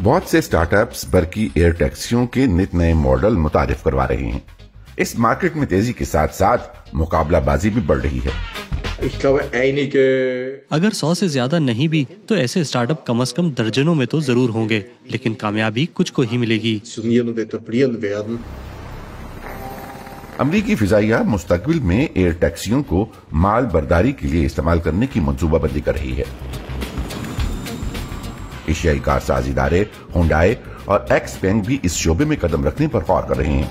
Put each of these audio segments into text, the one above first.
بہت سے start ups برقی ایئر ٹیکسیوں کے نت نئے ماڈل متعارف کروا رہے ہیں۔ اس مارکیٹ میں تیزی کے ساتھ ساتھ مقابلہ بازی بھی بڑھ رہی ہے۔ اگر 100 سے زیادہ نہیں بھی تو ایسے اسٹارٹ اپ کم از کم درجنوں میں تو ضرور ہوں گے، لیکن کامیابی کچھ کو ہی ملے گی۔ امریکی فضائیہ مستقبل میں ایئر ٹیکسیوں کو مال برداری کے لیے استعمال کرنے کی منصوبہ بندی کر رہی ہے۔ ایشیائی کار ساز ادارے ہونڈائی اور ایکس پینگ بھی اس شعبے میں قدم رکھنے پر غور کر رہے ہیں۔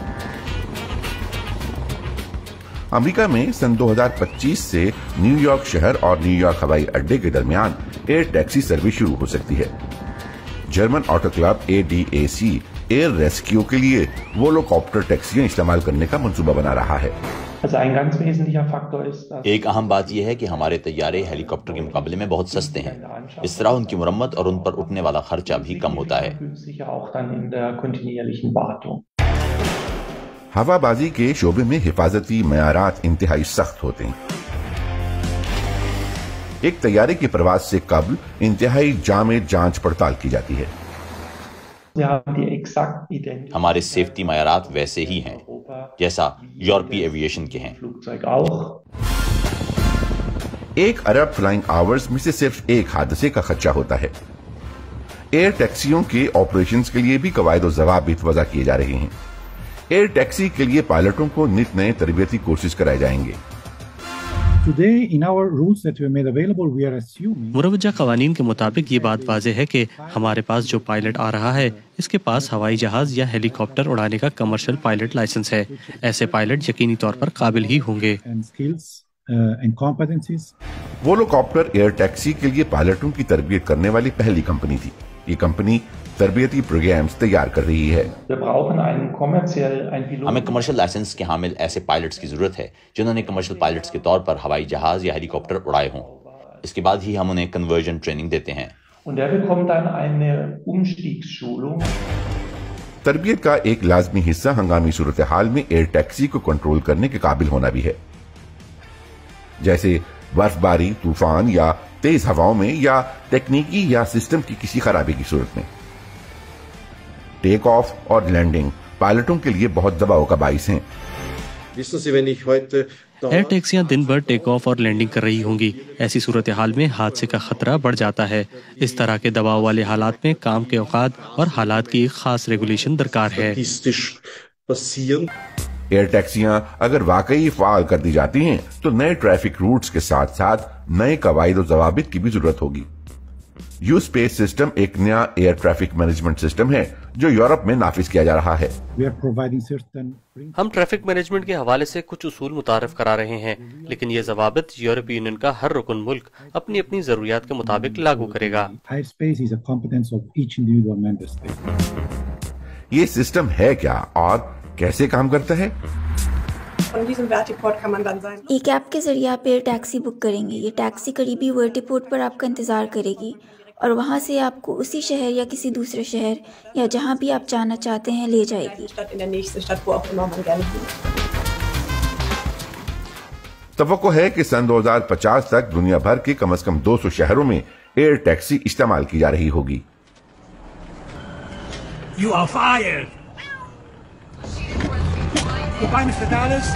امریکہ میں سن 2025 سے نیو یارک شہر اور نیو یارک ہوائی اڈے کے درمیان ایئر ٹیکسی سروس شروع ہو سکتی ہے۔ German auto club ADAC air rescue کے لیے وولوکاپٹر ٹیکسیاں استعمال کرنے کا منصوبہ بنا رہا ہے۔ ایک اہم بات یہ ہے کہ ہمارے طیارے ہیلی کاپٹر کے مقابلے میں بہت سستے ہیں، اس طرح ان کی مرمت اور ان پر اٹھنے والا خرچہ بھی کم ہوتا ہے۔ ہوا بازی کے شعبے میں حفاظتی معیارات انتہائی سخت ہوتے ہیں۔ ایک طیارے کی پرواز سے قبل انتہائی جامع جانچ پڑتال کی جاتی ہے۔ ہمارے سیفٹی معیارات ویسے ہی ہیں جیسا یورپی ایویشن کے ہیں۔ 1 ارب فلائنگ آورز میں سے صرف ایک حادثے کا خدشہ ہوتا ہے۔ ایئر ٹیکسیوں کے آپریشنز کے لیے بھی قواعد و ضوابط وضع کیے جا رہے ہیں۔ ایئر ٹیکسی کے لیے پائلٹوں کو نت نئے تربیتی کورسز کرائے جائیں گے۔ مروجہ قوانین کے مطابق یہ بات واضح ہے کہ ہمارے پاس جو پائلٹ آ رہا ہے اس کے پاس ہوائی جہاز یا ہیلی کاپٹر اڑانے کا کمرشل پائلٹ لائسنس ہے۔ ایسے پائلٹ یقینی طور پر قابل ہی ہوں گے۔ وولوکاپٹر ایئر ٹیکسی کے لیے پائلٹوں کی تربیت کرنے والی پہلی کمپنی تھی۔ یہ کمپنی تربیتی پروگرامز تیار کر رہی ہے۔ ہمیں کمرشل لائسنس کے حامل ایسے پائلٹس کی ضرورت ہے جنہوں نے کمرشل پائلٹس کے طور پر ہوائی جہاز یا ہیلی کاپٹر اڑائے ہوں۔ اس کے بعد ہی ہم انہیں کنورژن ٹریننگ دیتے ہیں۔ تربیت کا ایک لازمی حصہ ہنگامی صورتحال میں ایئر ٹیکسی کو کنٹرول کرنے کے قابل ہونا بھی ہے، جیسے برف باری، طوفان یا تیز ہواؤں میں، یا تکنیکی یا سسٹم کی کسی خرابی کی صورت میں۔ ٹیک آف اور لینڈنگ پائلٹوں کے لیے بہت دباؤ کا باعث ہیں۔ ایئر ٹیکسیاں دن بھر ٹیک آف اور لینڈنگ کر رہی ہوں گی، ایسی صورتحال میں حادثے کا خطرہ بڑھ جاتا ہے۔ اس طرح کے دباؤ والے حالات میں کام کے اوقات اور حالات کی ایک خاص ریگولیشن درکار ہے۔ ایئر ٹیکسیاں اگر واقعی فعال کر دی جاتی ہیں تو نئے ٹریفک روٹس کے ساتھ ساتھ نئے قواعد و ضوابط کی بھی ضرورت ہوگی۔ یو اسپیس سسٹم ایک نیا ایئر ٹریفک مینجمنٹ سسٹم ہے جو یورپ میں نافذ کیا جا رہا ہے۔ ہم ٹریفک مینجمنٹ کے حوالے سے کچھ اصول متعارف کرا رہے ہیں، لیکن یہ ضوابط یورپی یونین کا ہر رکن ملک اپنی اپنی ضروریات کے مطابق لاگو کرے گا۔ یہ سسٹم ہے کیا اور کیسے کام کرتا ہے؟ ایک ایپ کے ذریعے آپ ایئر ٹیکسی بک کریں گے۔ یہ ٹیکسی قریبی ورٹیپورٹ پر آپ کا انتظار کرے گی اور وہاں سے آپ کو اسی شہر یا کسی دوسرے شہر یا جہاں بھی آپ جانا چاہتے ہیں لے جائے گی۔ توقع ہے کہ سن 2050 تک دنیا بھر کے کم از کم 200 شہروں میں ایئر ٹیکسی استعمال کی جا رہی ہوگی۔ You are fired. Goodbye, Mr. Dallas.